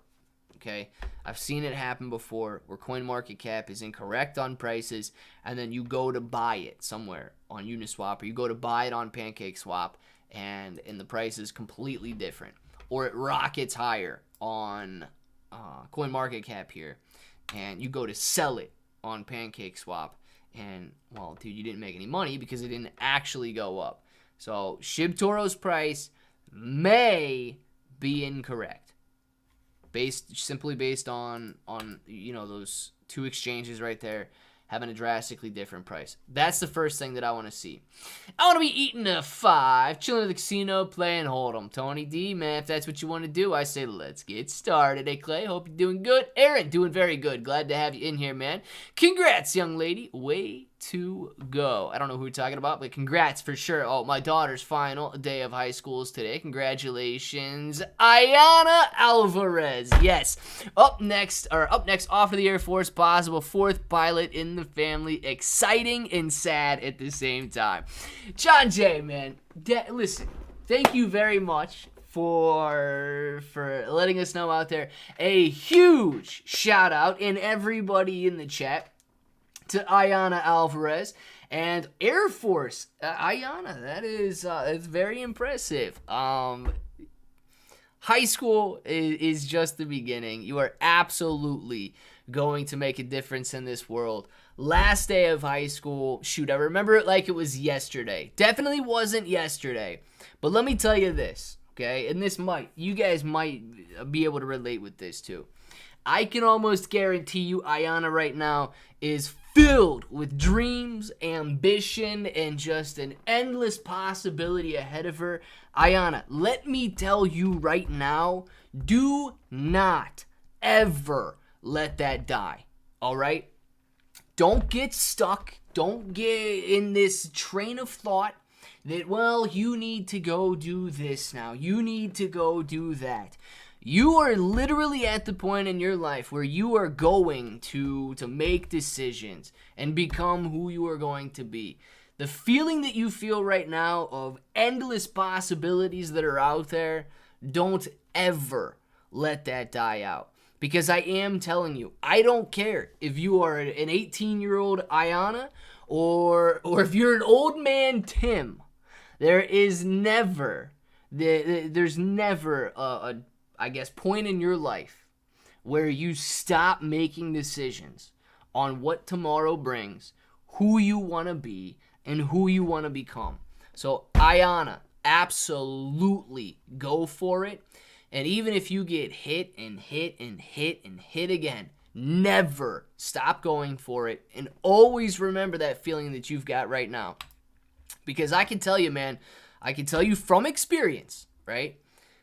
Okay, I've seen it happen before where CoinMarketCap is incorrect on prices, and then you go to buy it somewhere on Uniswap, or you go to buy it on PancakeSwap, and the price is completely different, or it rockets higher on CoinMarketCap here, and you go to sell it on PancakeSwap, and well, dude, you didn't make any money because it didn't actually go up. So Shibtoro's price may be incorrect, simply based on those two exchanges right there having a drastically different price. That's the first thing that I want to see. I want to be eating a 5, chilling at the casino, playing Hold'em. Tony D, man, if that's what you want to do, I say let's get started. Hey, Clay, hope you're doing good. Aaron, doing very good. Glad to have you in here, man. Congrats, young lady. Way to go. I don't know who we're talking about, but congrats for sure. Oh, my daughter's final day of high school is today. Congratulations, Ayana Alvarez. Yes. Up next, off of the Air Force, possible 4th pilot in the family. Exciting and sad at the same time. John J, man, listen, thank you very much for letting us know out there. A huge shout out, and everybody in the chat, to Ayana Alvarez and Air Force. Ayana, that is it's very impressive. High school is just the beginning. You are absolutely going to make a difference in this world. Last day of high school, shoot, I remember it like it was yesterday. Definitely wasn't yesterday. But let me tell you this, okay? And you guys might be able to relate with this too. I can almost guarantee you Ayana right now is filled with dreams, ambition, and just an endless possibility ahead of her. Ayana, let me tell you right now, do not ever let that die, all right? Don't get stuck. Don't get in this train of thought that, well, you need to go do this now. You need to go do that. You are literally at the point in your life where you are going to make decisions and become who you are going to be. The feeling that you feel right now of endless possibilities that are out there, don't ever let that die out. Because I am telling you, I don't care if you are an 18-year-old Ayana or if you're an old man Tim. There's never a point in your life where you stop making decisions on what tomorrow brings, who you want to be, and who you want to become. So, Ayana, absolutely go for it. And even if you get hit and hit and hit and hit again, never stop going for it. And always remember that feeling that you've got right now. Because I can tell you, man, I can tell you from experience, right?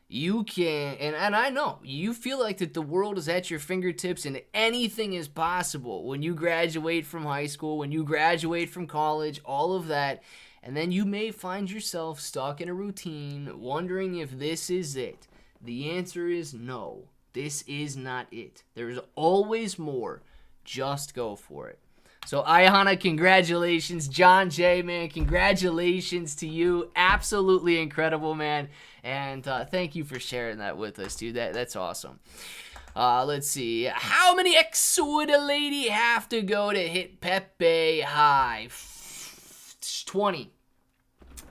You can, and I know, you feel like that the world is at your fingertips and anything is possible when you graduate from high school, when you graduate from college, all of that. And then you may find yourself stuck in a routine, wondering if this is it. The answer is no, this is not it. There's always more. Just go for it. So, Ayana, congratulations. John J, man, congratulations to you. Absolutely incredible, man. And thank you for sharing that with us, dude. That's awesome. Let's see. How many X would a lady have to go to hit Pepe high? 20.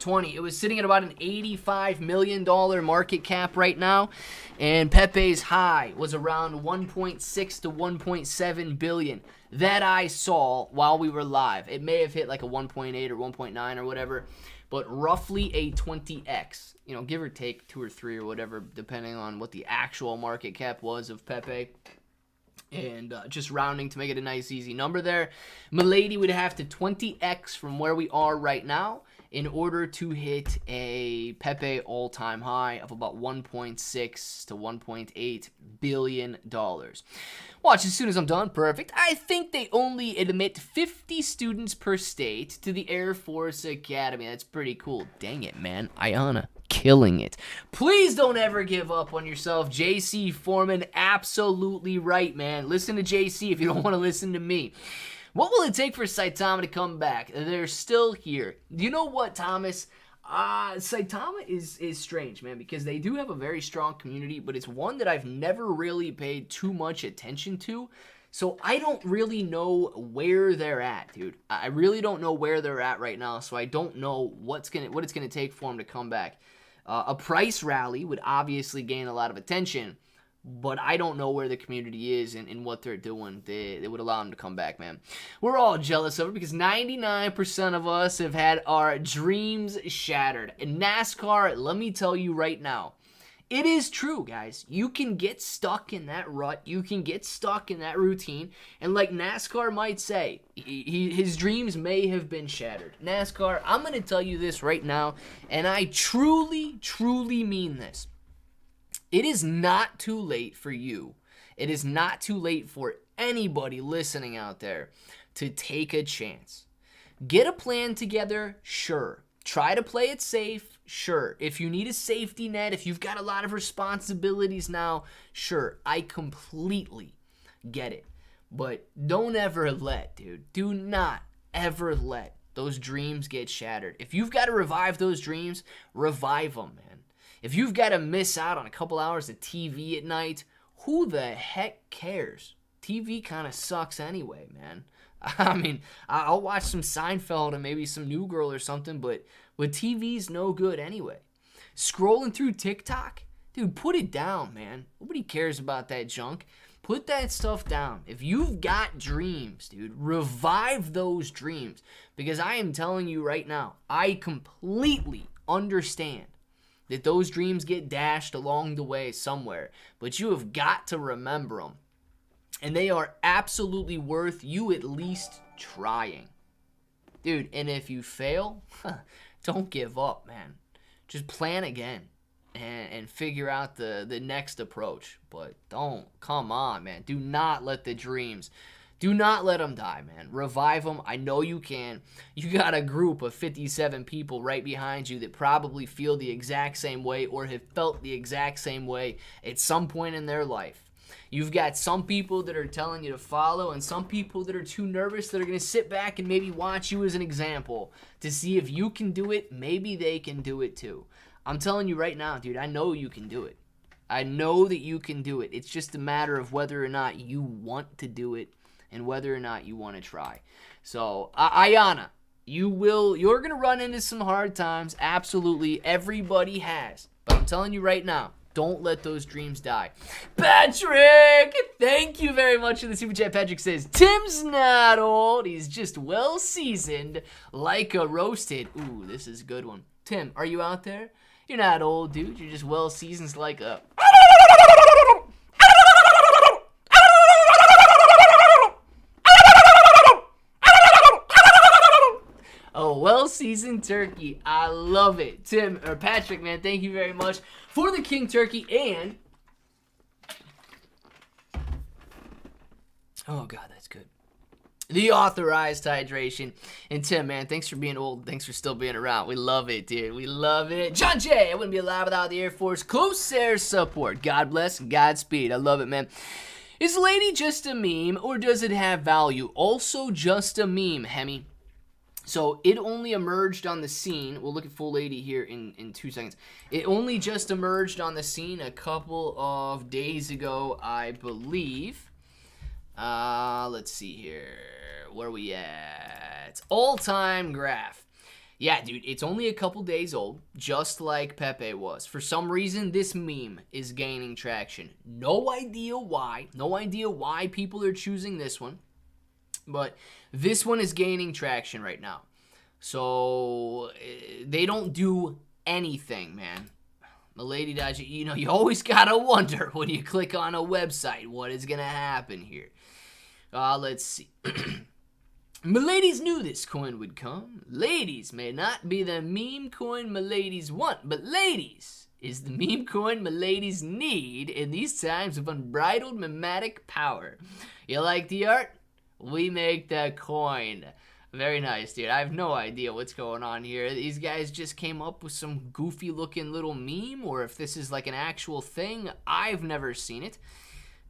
It was sitting at about an $85 million market cap right now, and Pepe's high was around 1.6 to 1.7 billion that I saw while we were live. It may have hit like a 1.8 or 1.9 or whatever, but roughly a 20x, give or take 2 or 3 or whatever, depending on what the actual market cap was of Pepe. And just rounding to make it a nice, easy number there. Milady would have to 20x from where we are right now. in order to hit a Pepe all-time high of about $1.6 to $1.8 billion. Watch as soon as I'm done. Perfect. I think they only admit 50 students per state to the Air Force Academy. That's pretty cool. Dang it, man. Ayana, killing it. Please don't ever give up on yourself. JC Foreman, absolutely right, man. Listen to JC if you don't want to listen to me. What will it take for Saitama to come back? They're still here. You know what, Thomas? Saitama is strange, man, because they do have a very strong community, but it's one that I've never really paid too much attention to. So I don't really know where they're at, dude. I really don't know where they're at right now, so I don't know what it's gonna take for them to come back. A price rally would obviously gain a lot of attention, but I don't know where the community is and what they're doing. They would allow them to come back, man. We're all jealous of it because 99% of us have had our dreams shattered. In NASCAR, let me tell you right now, it is true, guys. You can get stuck in that rut. You can get stuck in that routine. And like NASCAR might say, his dreams may have been shattered. NASCAR, I'm going to tell you this right now, and I truly, truly mean this. It is not too late for you. It is not too late for anybody listening out there to take a chance. Get a plan together, sure. Try to play it safe, sure. If you need a safety net, if you've got a lot of responsibilities now, sure. I completely get it. But don't ever let, dude, do not ever let those dreams get shattered. If you've got to revive those dreams, revive them, man. If you've got to miss out on a couple hours of TV at night, who the heck cares? TV kind of sucks anyway, man. I mean, I'll watch some Seinfeld and maybe some New Girl or something, but TV's no good anyway. Scrolling through TikTok? Dude, put it down, man. Nobody cares about that junk. Put that stuff down. If you've got dreams, dude, revive those dreams. Because I am telling you right now, I completely understand that those dreams get dashed along the way somewhere, but you have got to remember them. And they are absolutely worth you at least trying. Dude, and if you fail, don't give up, man. Just plan again and figure out the next approach. But come on, man. Do not let the dreams, do not let them die, man. Revive them. I know you can. You got a group of 57 people right behind you that probably feel the exact same way or have felt the exact same way at some point in their life. You've got some people that are telling you to follow and some people that are too nervous that are going to sit back and maybe watch you as an example to see if you can do it. Maybe they can do it too. I'm telling you right now, dude, I know you can do it. I know that you can do it. It's just a matter of whether or not you want to do it and whether or not you want to try. So, Ayana, you're going to run into some hard times. Absolutely. Everybody has. But I'm telling you right now, don't let those dreams die. Patrick, thank you very much for the super chat. Patrick says, Tim's not old. He's just well seasoned like a roasted. Ooh, this is a good one. Tim, are you out there? You're not old, dude. You're just well seasoned like a... Oh, well-seasoned turkey. I love it. Tim, or Patrick, man, thank you very much for the King Turkey and... Oh, God, that's good. The authorized hydration. And Tim, man, thanks for being old. Thanks for still being around. We love it, dude. We love it. John Jay, I wouldn't be alive without the Air Force close air support. God bless, Godspeed. I love it, man. Is Lady just a meme, or does it have value? Also just a meme, Hemi. So it only emerged on the scene. We'll look at Full Lady here in 2 seconds. It only just emerged on the scene a couple of days ago, I believe. Let's see here. Where are we at? All-time graph. Yeah, dude, it's only a couple days old, just like Pepe was. For some reason, this meme is gaining traction. No idea why. No idea why people are choosing this one. But this one is gaining traction right now. So they don't do anything, man. Milady, you always gotta wonder when you click on a website what is gonna happen here. Let's see. Milady's knew this coin would come. Ladies may not be the meme coin Milady's want, but ladies is the meme coin Milady's need in these times of unbridled mimetic power. You like the art? We make the coin. Very nice, dude. I have no idea what's going on here. These guys just came up with some goofy looking little meme, or if this is like an actual thing. I've never seen it.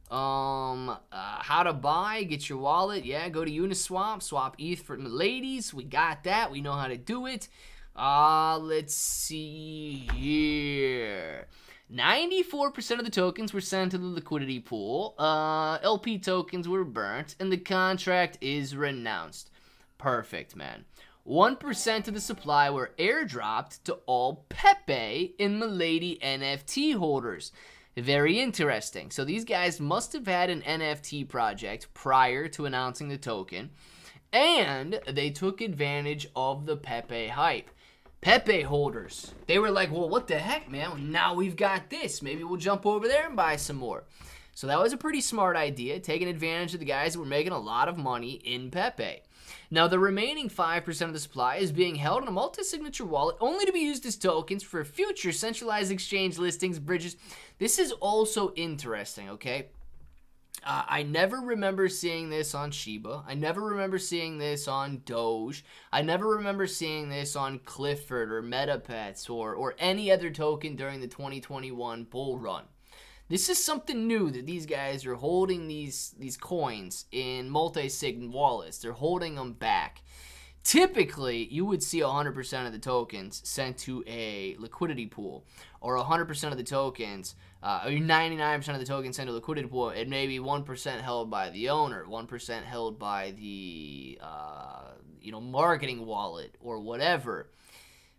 How to buy, get your wallet. Yeah, go to Uniswap, swap ETH for ladies. We got that. We know how to do it. Let's see here. 94% of the tokens were sent to the liquidity pool. LP tokens were burnt, and the contract is renounced. Perfect, man. 1% of the supply were airdropped to all Pepe and Milady NFT holders. Very interesting. So these guys must have had an NFT project prior to announcing the token, and they took advantage of the Pepe hype. Pepe holders, they were like, well, what the heck, man? Now we've got this. Maybe we'll jump over there and buy some more. So that was a pretty smart idea, taking advantage of the guys that were making a lot of money in Pepe. Now, the remaining 5% of the supply is being held in a multi-signature wallet only to be used as tokens for future centralized exchange listings, bridges. This is also interesting, okay? I never remember seeing this on Shiba. I never remember seeing this on Doge. I never remember seeing this on Clifford or MetaPets or any other token during the 2021 bull run. This is something new that these guys are holding these coins in multi-sig wallets. They're holding them back. Typically, you would see 100% of the tokens sent to a liquidity pool, or 100% of the tokens, or 99% of the tokens sent to a liquidity pool, and maybe 1% held by the owner, 1% held by the marketing wallet or whatever.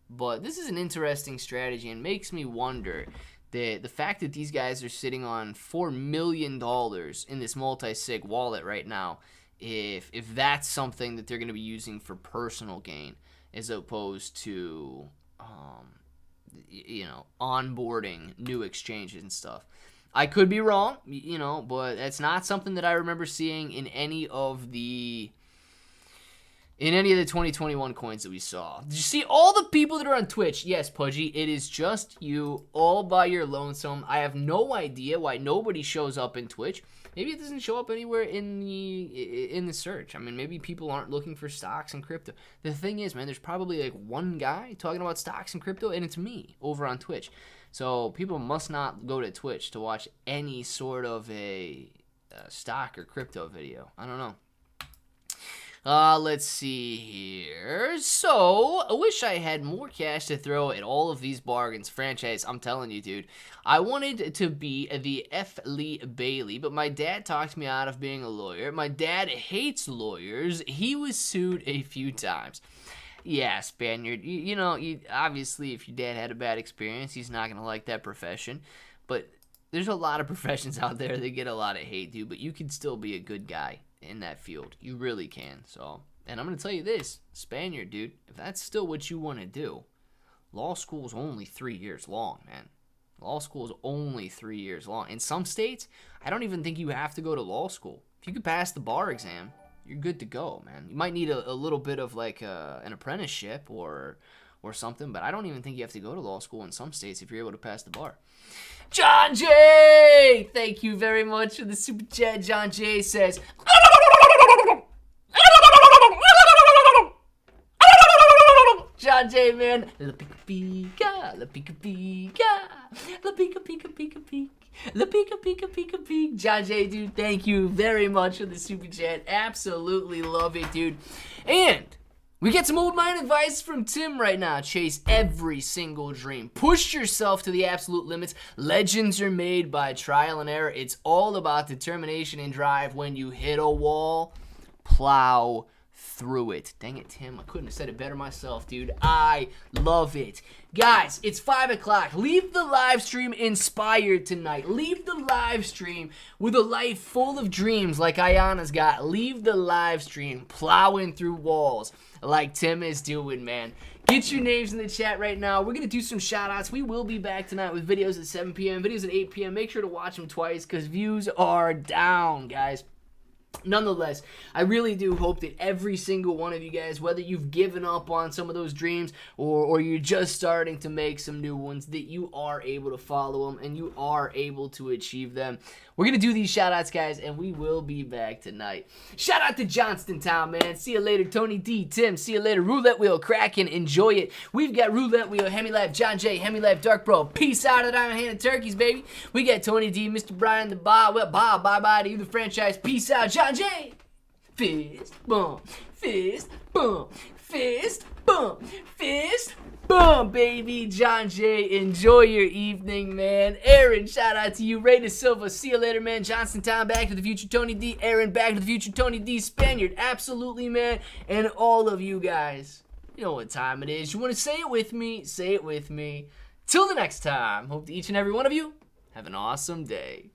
But this is an interesting strategy and makes me wonder. The fact that these guys are sitting on $4 million in this multi-sig wallet right now, if that's something that they're going to be using for personal gain as opposed to, onboarding new exchanges and stuff. I could be wrong, but that's not something that I remember seeing in any of the 2021 coins that we saw. Did you see all the people that are on Twitch? Yes, Pudgy, it is just you all by your lonesome. I have no idea why nobody shows up in Twitch. Maybe it doesn't show up anywhere in the search. I mean, maybe people aren't looking for stocks and crypto. The thing is, man, there's probably like one guy talking about stocks and crypto, and it's me over on Twitch. So people must not go to Twitch to watch any sort of a stock or crypto video. I don't know. Let's see here. So, I wish I had more cash to throw at all of these bargains. Franchise, I'm telling you, dude. I wanted to be the F. Lee Bailey, but my dad talked me out of being a lawyer. My dad hates lawyers. He was sued a few times. Yeah, Spaniard. You obviously, if your dad had a bad experience, he's not going to like that profession. But there's a lot of professions out there that get a lot of hate, dude. But you can still be a good guy in that field. You really can. So, and I'm going to tell you this, Spaniard, dude, if that's still what you want to do, law school is only 3 years long, man. Law school is only 3 years long. In some states, I don't even think you have to go to law school. If you could pass the bar exam, you're good to go, man. You might need a little bit of like an apprenticeship or something, but I don't even think you have to go to law school in some states if you're able to pass the bar. John J! Thank you very much for the super chat. John J says, John J, man. La pika pika, la pika pika, la pika pika pika pika, la pika pika pika pika. John J, dude, thank you very much for the super chat. Absolutely love it, dude. And we get some old mind advice from Tim right now. Chase every single dream. Push yourself to the absolute limits. Legends are made by trial and error. It's all about determination and drive. When you hit a wall, plow through it. Dang it, Tim. I couldn't have said it better myself, dude. I love it. Guys, it's 5 o'clock. Leave the live stream inspired tonight. Leave the live stream with a life full of dreams like Ayana's got. Leave the live stream plowing through walls like Tim is doing, man. Get your names in the chat right now. We're going to do some shout-outs. We will be back tonight with videos at 7 p.m., videos at 8 p.m. Make sure to watch them twice because views are down, guys. Nonetheless, I really do hope that every single one of you guys, whether you've given up on some of those dreams or you're just starting to make some new ones, that you are able to follow them and you are able to achieve them. We're going to do these shout outs, guys, and we will be back tonight. Shout out to Johnstown, man. See you later, Tony D, Tim. See you later, Roulette Wheel, Kraken. Enjoy it. We've got Roulette Wheel, Hemi Life, John J, Hemi Life, Dark Bro. Peace out of the Diamond Hand Turkeys, baby. We got Tony D, Mr. Brian, the Bob. Well, Bob, bye-bye to you, the franchise. Peace out, John J. Fist bump, fist bump, fist bump, fist bump, baby. John J, enjoy your evening, man. Aaron, shout out to you. Ray Da Silva, see you later, man. Johnson Town, Back to the Future, Tony D. Aaron, Back to the Future, Tony D. Spaniard, absolutely, man. And all of you guys, you know what time it is. You want to say it with me? Say it with me. Till the next time, hope that each and every one of you have an awesome day.